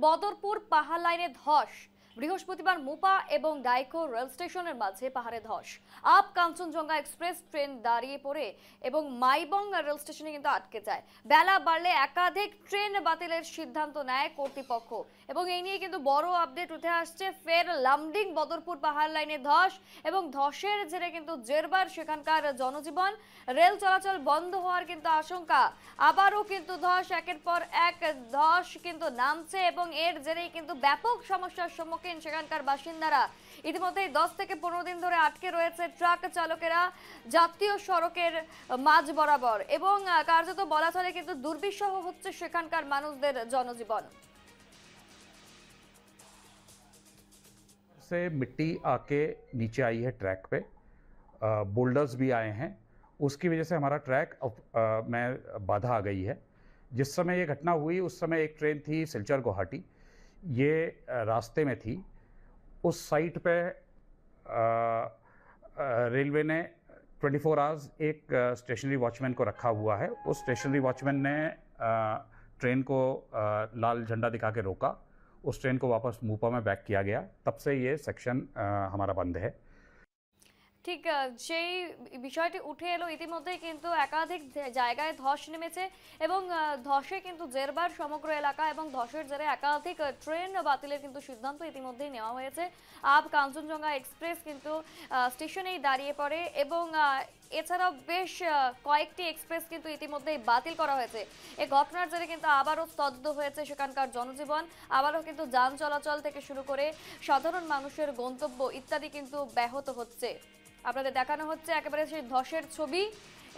বদরপুর পাহাড় লাইনে ধস। বৃহস্পতিবার মুপা এবং ডাইকো রেল স্টেশনের মাঝে পাহাড়ে ধস। আপ কাঞ্চনজঙ্ঘা এক্সপ্রেস ট্রেন দাঁড়িয়ে পড়ে এবং মাইবং রেল স্টেশনে কিন্তু আটকে যায়। বেলা বাড়লে একাধিক ট্রেন বাতিলের সিদ্ধান্ত নেয় কর্তৃপক্ষ এবং এই নিয়ে কিন্তু বড় আপডেট উঠে আসছে। ফের লামডিং বদরপুর পাহাড় লাইনে ধস এবং ধসের জেরে কিন্তু জেরবার সেখানকার জনজীবন, রেল চলাচল বন্ধ হওয়ার কিন্তু আশঙ্কা। আবারও কিন্তু ধস, একের পর এক ধস কিন্তু নামছে এবং এর জেরেই কিন্তু ব্যাপক সমস্যার সম্মুখীন সেখানকার বাসিন্দারা। ইতিমধ্যেই 10 থেকে 15 দিন ধরে আটকে রয়েছে ট্রাক চালকেরা জাতীয় সড়কের মাঝ বরাবর এবং কার্যত বলা চলে কিন্তু দুর্বিষহ হচ্ছে সেখানকার মানুষদের জনজীবন। से मिट्टी आके नीचे आई है ट्रैक पे, बोल्डर्स भी आए हैं, उसकी वजह से हमारा ट्रैक में बाधा आ गई है। जिस समय ये घटना हुई उस समय एक ट्रेन थी सिलचर गुवाहाटी, ये रास्ते में थी। उस साइट पे रेलवे ने 24 आवर्स एक स्टेशनरी वॉचमैन को रखा हुआ है। उस स्टेशनरी वॉचमैन ने ट्रेन को लाल झंडा दिखा के रोका, उस ट्रेन को वापस मूपा में बैक किया गया, तब से ये सेक्शन हमारा बंद है। ঠিক সেই বিষয়টি উঠে এলো। ইতিমধ্যে কিন্তু একাধিক জায়গায় ধস নেমেছে এবং ধসে কিন্তু জেরবার সমগ্র এলাকা এবং ধসের জেরে একাধিক ট্রেন বাতিলের কিন্তু সিদ্ধান্ত ইতিমধ্যেই নেওয়া হয়েছে। আপ কাঞ্চনজঙ্ঘা এক্সপ্রেস কিন্তু স্টেশনেই দাঁড়িয়ে পড়ে এবং এছাড়াও বেশ কয়েকটি এক্সপ্রেস কিন্তু ইতিমধ্যেই বাতিল করা হয়েছে। এই ঘটনার জেরে কিন্তু আবারও স্তব্ধ হয়েছে সেখানকার জনজীবন, আবারও কিন্তু যান চলাচল থেকে শুরু করে সাধারণ মানুষের গন্তব্য ইত্যাদি কিন্তু ব্যাহত হচ্ছে। আপনাদের দেখানো হচ্ছে একেবারে সেই ধসের ছবি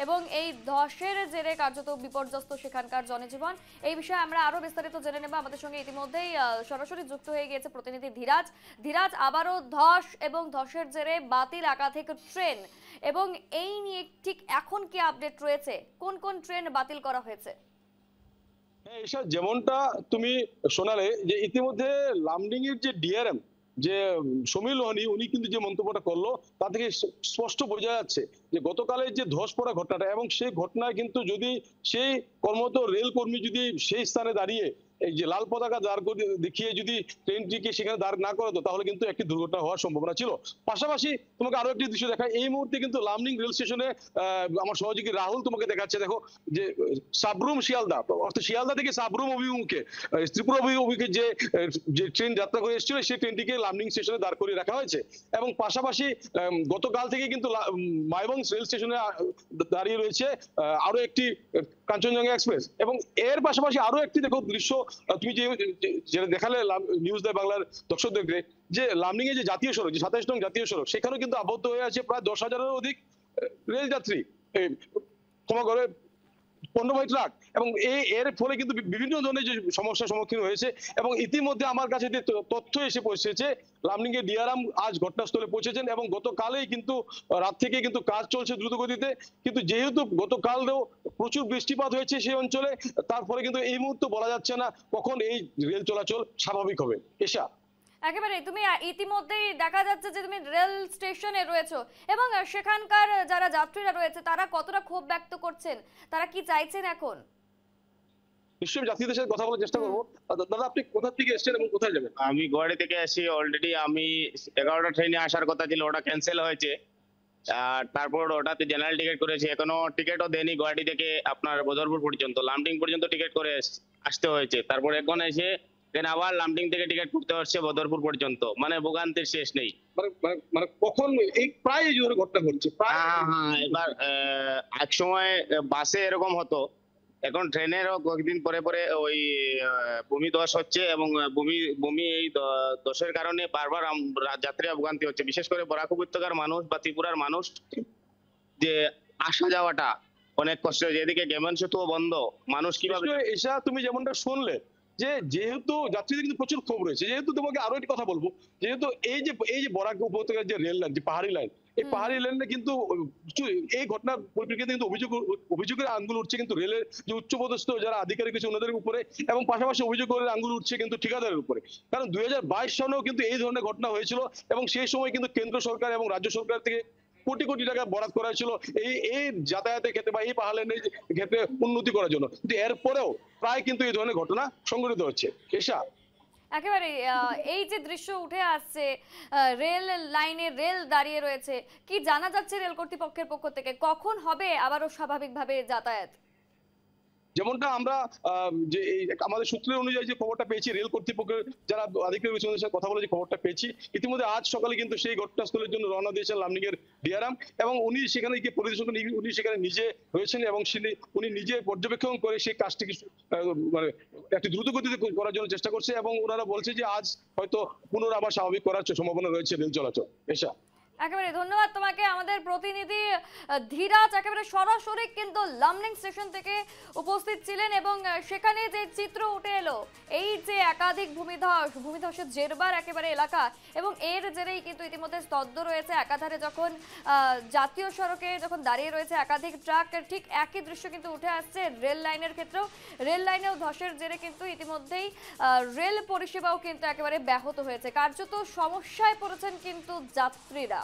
এবং এই ধসের জেরে কার্যত বিপর্যস্ত সেখানকার জনজীবন। এই বিষয়ে আমরা আরো বিস্তারিত জেনে নেব। আমাদের সঙ্গে ইতিমধ্যেই সরাসরি যুক্ত হয়ে গিয়েছে প্রতিনিধি ধীরাজ। ধীরাজ, আবারও ধস এবং ধসের জেরে বাতিল একাধিক ট্রেন এবং এই নিয়ে ঠিক এখন কি আপডেট রয়েছে, কোন কোন ট্রেন বাতিল করা হয়েছে? হ্যাঁ, যেমনটা তুমি শোনালে যে ইতিমধ্যে লামডিং এর যে ডিআরএম যে সমীর লোহানি উনি কিন্তু যে মন্তব্যটা করলো তা থেকে স্পষ্ট বোঝা যাচ্ছে যে গতকালের যে ধস পড়া ঘটনাটা এবং সেই ঘটনায় কিন্তু যদি সেই কর্মরত রেল কর্মী যদি সেই স্থানে দাঁড়িয়ে এই যে লাল পতাকা দাঁড় করে দেখিয়ে যদি ট্রেনটিকে সেখানে দাঁড় না করাতো তাহলে কিন্তু একটি দুর্ঘটনা হওয়ার সম্ভাবনা ছিল। পাশাপাশি তোমাকে আরো একটি দৃশ্য দেখায়, এই মুহূর্তে কিন্তু লামডিং রেল স্টেশনে আমার সহযোগী রাহুল তোমাকে দেখাচ্ছে। দেখো যে সাবরুম শিয়ালদা, অর্থাৎ শিয়ালদা থেকে সাবরুম অভিমুখে ত্রিপুরা অভিমুখে যে ট্রেন যাত্রা করে এসেছিল সেই ট্রেনটিকে লামডিং স্টেশনে দাঁড় করিয়ে রাখা হয়েছে এবং পাশাপাশি গতকাল থেকে কিন্তু মাইবং রেল স্টেশনে দাঁড়িয়ে রয়েছে আরো একটি কাঞ্চনজঙ্ঘা এক্সপ্রেস এবং এর পাশাপাশি আরো একটি দেখো দৃশ্য তুমি যেটা দেখালে নিউজ দেয় বাংলার দর্শকদেরকে, যে লামডিং এর যে জাতীয় সড়ক, যে 27 নং জাতীয় সড়ক, সেখানেও কিন্তু আবদ্ধ হয়ে আছে প্রায় 10,000-এরও অধিক রেল যাত্রী, ক্ষমা করে পণ্যবাহী ট্রাক এবং এর ফলে কিন্তু বিভিন্ন ধরনের যে সমস্যার সম্মুখীন হয়েছে এবং ইতিমধ্যে আমার কাছে যে তথ্য এসে পৌঁছেছে লামডিং এর ডিআরএম আজ ঘটনাস্থলে পৌঁছেছেন এবং গতকালেই কিন্তু রাত থেকে কিন্তু কাজ চলছে দ্রুত গতিতে। কিন্তু যেহেতু গতকালও প্রচুর বৃষ্টিপাত হয়েছে সেই অঞ্চলে, তারপরে কিন্তু এই মুহূর্তে বলা যাচ্ছে না কখন এই রেল চলাচল স্বাভাবিক হবে। এশা, একেবারে তুমি ইতিমধ্যেই দেখা যাচ্ছে যে তুমি রেল স্টেশনে রয়েছো এবং সেখানকার যারা যাত্রীরা রয়েছে তারা কতটা ক্ষোভ ব্যক্ত করছেন, তারা কি চাইছেন এখন? নিশ্চয়ই যাত্রীদের সাথে কথা বলার চেষ্টা করবো। দাদা, আপনি কোথা থেকে এসেছেন এবং কোথায় যাবেন? আমি গুয়াহাটি থেকে আসি। অলরেডি আমি 11টা ট্রেনে আসার কথা ছিল, ওটা ক্যান্সেল হয়েছে। আর তারপর ওটাতে জেনারেল টিকিট করেছি, এখনো টিকিটও দেয়নি। গুয়াহাটি থেকে আপনার বদরপুর পর্যন্ত, লামডিং পর্যন্ত টিকিট করে আসতে হয়েছে। তারপর এখন এসে আবার লামডিং থেকে টিকিট করতে হচ্ছে বদরপুর পর্যন্ত, মানে ভোগান্তির শেষ নেই। মানে কখন এই প্রায় এই ধরনের ঘটনা ঘটছে? হ্যাঁ, এবার এক সময় বাসে এরকম হতো, এখন ট্রেনেরও কয়েকদিন পরে পরে ওই ভূমি ধস হচ্ছে এবং ভূমি এই ধসের কারণে বারবার যাত্রীরা ভোগান্তি হচ্ছে, বিশেষ করে বরাক উপত্যকার মানুষ বা ত্রিপুরার মানুষ যে আসা যাওয়াটা অনেক কষ্ট হয়েছে। এদিকে গেমন সেতুও বন্ধ, মানুষ কিভাবে। এসা, তুমি যেমনটা শুনলে যে যেহেতু যাত্রীদের কিন্তু প্রচুর ক্ষোভ রয়েছে, যেহেতু তোমাকে আরো একটি কথা বলবো, যেহেতু এই যে বরাক উপত্যকার যে রেল লাইন, যে পাহাড়ি লাইন, এই পাহাড়ি লাইনে কিন্তু এই ঘটনার পরিপ্রেক্ষিতে কিন্তু অভিযোগের আঙ্গুল উঠছে কিন্তু রেলের যে উচ্চপদস্থ যারা আধিকারিক আছে ওনাদের উপরে এবং পাশাপাশি অভিযোগের আঙ্গুল উঠছে কিন্তু ঠিকাদারের উপরে। কারণ 2022 সালেও কিন্তু এই ধরনের ঘটনা হয়েছিল এবং সেই সময় কিন্তু কেন্দ্র সরকার এবং রাজ্য সরকার থেকে কোটি কোটি টাকা বরাদ্দ করা ছিল এই যাতায়াতের ক্ষেত্রে বা এই পাহাড় লাইনের ক্ষেত্রে উন্নতি করার জন্য, কিন্তু এরপরেও প্রায় কিন্তু এই ধরনের ঘটনা সংঘটিত হচ্ছে। এশা, একেবারে এই যে দৃশ্য উঠে আসছে, রেল লাইনে রেল দাঁড়িয়ে রয়েছে, কি জানা যাচ্ছে রেল কর্তৃপক্ষের পক্ষ থেকে কখন হবে আবারও স্বাভাবিকভাবে যাতায়াত? যেমনটা আমরা যে এই আমাদের সূত্রের অনুযায়ী যে খবরটা পেয়েছি, রেল কর্তৃপক্ষের যারা আধিকারিক রয়েছেন ওদের সাথে কথা বলে যে খবরটা পেয়েছি, ইতিমধ্যে আজ সকালে কিন্তু সেই ঘটনাস্থলের জন্য রওনা দিয়েছেন লামডিং এর ডিআরএম, এবং উনি সেখানে গিয়ে পরিদর্শন উনি সেখানে নিজে রয়েছেন এবং উনি নিজে পর্যবেক্ষণ করে সেই কাজটিকে মানে একটি দ্রুত গতিতে করার জন্য চেষ্টা করছে, এবং ওনারা বলছে যে আজ হয়তো পুনরায় আবার স্বাভাবিক করার সম্ভাবনা রয়েছে রেল চলাচল। এসা একেবারে ধন্যবাদ তোমাকে। আমাদের প্রতিনিধি ধীরাজ একেবারে সরাসরি কিন্তু লামডিং স্টেশন থেকে উপস্থিত ছিলেন, এবং সেখানে যে চিত্র উঠে এলো, এই যে একাধিক ভূমিধসের জেরবার একেবারে এলাকা, এবং এর জেরেই কিন্তু ইতিমধ্যে স্তব্ধ রয়েছে একাধারে। যখন জাতীয় সড়কে যখন দাঁড়িয়ে রয়েছে একাধিক ট্রাক, ঠিক একই দৃশ্য কিন্তু উঠে আসছে রেল লাইনের ক্ষেত্রেও। রেল লাইনেও ধসের জেরে কিন্তু ইতিমধ্যেই রেল পরিষেবাও কিন্তু একেবারে ব্যাহত হয়েছে, কার্যত সমস্যায় পড়েছেন কিন্তু যাত্রীরা।